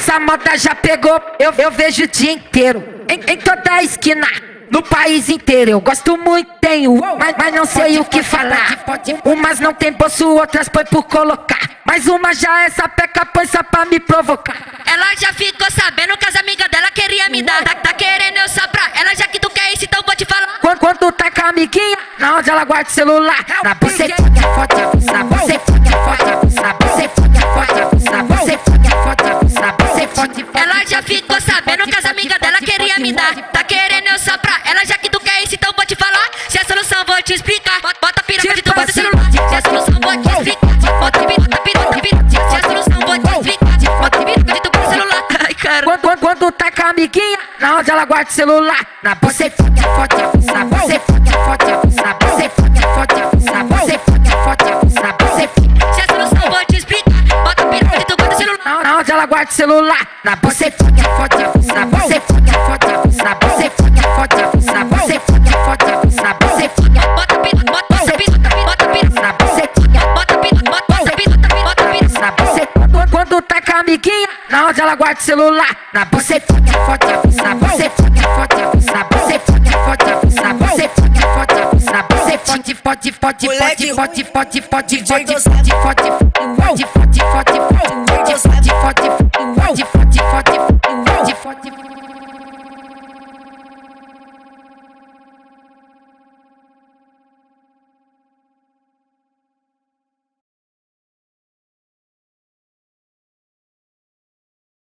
Essa moda já pegou, eu vejo o dia inteiro, em toda a esquina, no país inteiro. Eu gosto muito, tenho, mas não sei o que falar. Umas não tem bolso, outras põe por colocar, mas uma já é sapeca, põe só pra me provocar. Ela já ficou sabendo que as amigas dela queria me dar. Tá querendo eu soprar, ela já que tu quer isso, então vou te falar. Quando tá com a amiguinha, na onde ela guarda o celular, na bucetinha forte abusa, bucetinha forte abusa, bucetinha forte abusa, bucetinha forte abusa, bucetinha. Ela já ficou sabendo que as amigas dela queria me dar. Tá querendo eu soprar, ela já que tu quer isso, então vou te falar. Se a solução vou te explicar, bota a piroca de tu, bota o celular. Se a solução vou te explicar, bota a piroca. Se a solução vou te explicar, bota a piroca de tu, bota o celular. Ai, cara. Quando tá com a amiguinha, na onde ela guarda o celular, na bucetinha forte abusa, bucetinha forte abusa, bucetinha forte abusa, bucetinha forte abusa, bucetinha. Se a solução vou te explicar, bota a piroca de tu, bota o celular. Na onde ela guarda o celular, na bucetinha forte abusa, bucetinha forte abusa, bucetinha forte abusa, bucetinha forte abusa, bucetinha. Bota a piroca, bota a piroca, bota a piroca, na bucetinha, bota a piroca, bota a piroca, bota a piroca. na bucetinha. Quando tá com a amiguinha, na onde ela guarda o celular, na bucetinha forte abusa, bucetinha forte abusa, bucetinha forte abusa, bucetinha forte abusa, bucetinha. Pode,